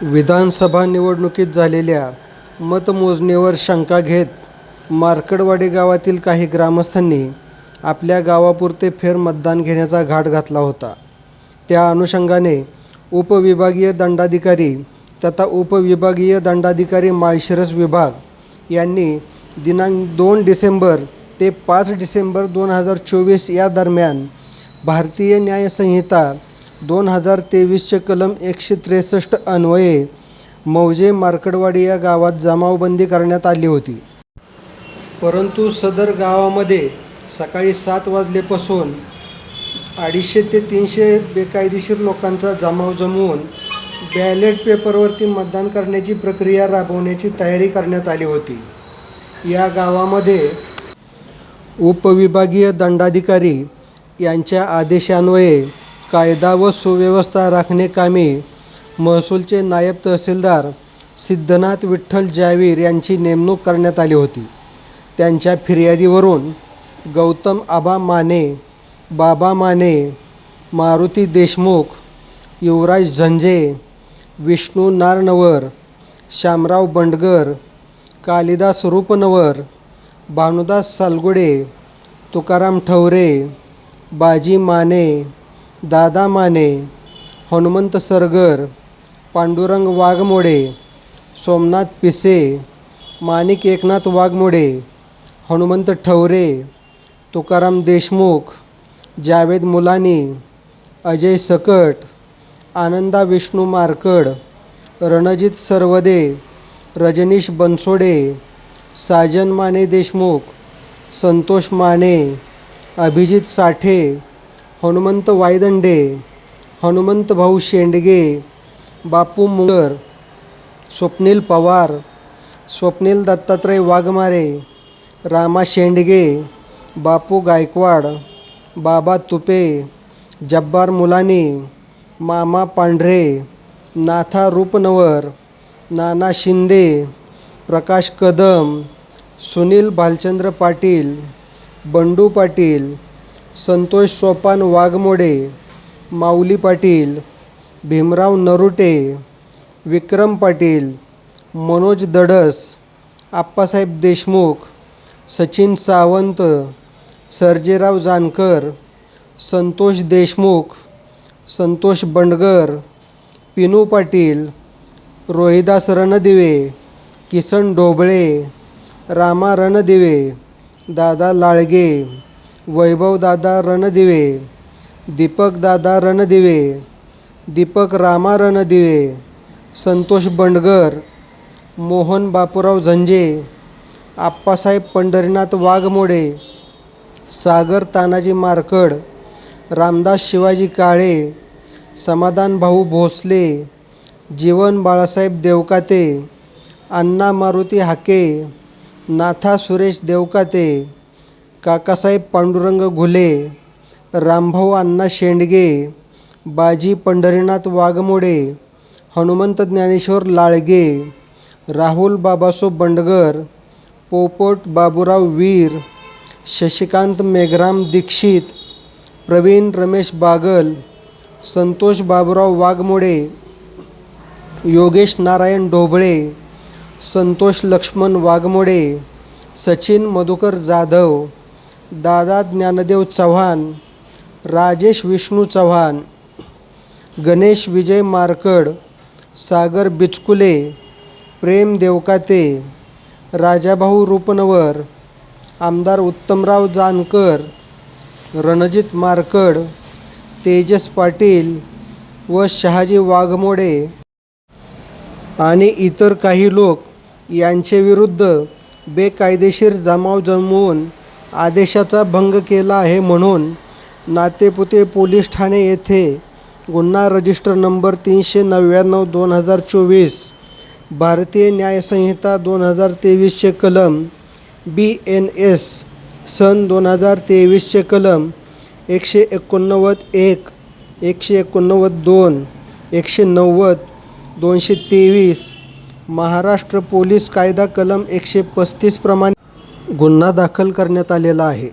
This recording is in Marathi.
विधानसभा निवडणुकीत झालेल्या मतमोजणीवर शंका घेत मार्कडवाडी गावातील काही ग्रामस्थांनी आपल्या गावापुरते फेरमतदान घेण्याचा घाट घातला होता. त्या अनुषंगाने उपविभागीय दंडाधिकारी तथा उपविभागीय दंडाधिकारी माळशिरस विभाग यांनी दिनांक 2 डिसेंबर ते 5 डिसेंबर 2024 या दरम्यान भारतीय न्याय संहिता 2023चे कलम 163 अन्वये मौजे मार्कडवाडी या गावात जमावबंदी करण्यात आली होती. परंतु सदर गावामध्ये सकाळी 7 वाजल्यापासून 250 ते 300 बेकायदेशीर लोकांचा जमाव जमवून बॅलेट पेपरवरती मतदान करण्याची प्रक्रिया राबवण्याची तयारी करण्यात आली होती. या गावामध्ये उपविभागीय दंडाधिकारी यांच्या आदेशान्वये कायदा व सुव्यवस्था राखणे कामी महसूलचे नायब तहसीलदार सिद्धनाथ विठ्ठल जावीर यांची नेमणूक करण्यात आली होती. त्यांच्या फिर्यादीवरून गौतम आबा माने, बाबा माने, मारुती देशमुख, युवराज झंजे, विष्णू नारनवर, शामराव बंडगर, कालिदास रूपनवर, भानुदास सालगुडे, तुकाराम ठवरे, बाजी माने, दादा माने, हनुमंत सरगर, पांडुरंग वाघमोडे, सोमनाथ पिसे, माणिक एकनाथ वाघमोडे, हनुमंत ठवरे, तुकाराम देशमुख, जावेद मुलानी, अजय सकट, आनंदा विष्णू मारकड, रणजित सरवदे, रजनीश बनसोडे, साजन माने देशमुख, संतोष माने, अभिजित साठे, हनुमंत वायदंडे, हनुमंत भाऊ शेंडगे, बापू मुंगर, स्वप्नील पवार, स्वप्नील दत्तात्रय वाघमारे, रामा शेंडगे, बापू गायकवाड, बाबा तुपे, जब्बार मुलानी, मामा पांढरे, नाथा रूपनवर, नाना शिंदे, प्रकाश कदम, सुनील भालचंद्र पाटील, बंडू पाटील, संतोष सोपान वाघमोडे, माऊली पाटील, भीमराव नरुटे, विक्रम पाटील, मनोज दडस, आप्पासाहेब देशमुख, सचिन सावंत, सर्जेराव जानकर, संतोष देशमुख, संतोष बंडगर, पिनू पाटील, रोहिदास रणदिवे, किसन ढोबळे, रामा रणदिवे, दादा लाळगे, वैभव दादा रणदिवे, दीपक दादा रणदिवे, दीपक रामा रणदिवे, संतोष बंडगर, मोहन बापूराव झंजे, आप्पासाहेब पंढरीनाथ वाघमोडे, सागर तानाजी मारकड, रामदास शिवाजी काळे, समाधान भाऊ भोसले, जीवन बाळासाहेब देवकाते, अण्णा मारुती हाके, नाथा सुरेश देवकाते, काकासाहेब पांडुरंग घुले, रामभाऊ अण्णा शेंडगे, बाजी पंढरीनाथ वाघमोडे, हनुमंत ज्ञानेश्वर लाळगे, राहुल बाबासो बंडगर, पोपट बाबूराव वीर, शशिकांत मेघराम दीक्षित, प्रवीण रमेश बागल, संतोष बाबूराव वाघमोडे, योगेश नारायण ढोबळे, संतोष लक्ष्मण वाघमोडे, सचिन मधुकर जाधव, दादा ज्ञानदेव चव्हाण, राजेश विष्णू चव्हाण, गणेश विजय मारकड, सागर बिचकुले, प्रेम देवकाते, राजाभाऊ रूपनवर, आमदार उत्तमराव जानकर, रणजित मारकड, तेजस पाटील व शहाजी वाघमोडे आणि इतर काही लोक यांचे विरुद्ध बेकायदेशीर जमाव जमवून आदेशाचा भंग केला आहे म्हणून नातेपुते पोलीस ठाणे येथे गुन्हा रजिस्टर नंबर 399/2024 भारतीय न्याय संहिता 2023चे कलम BNS सन 2023चे कलम 189(1), 189(2), 190, 223 महाराष्ट्र पोलीस कायदा कलम 135 प्रमाणे गुन्हा दाखल करण्यात आलेला आहे.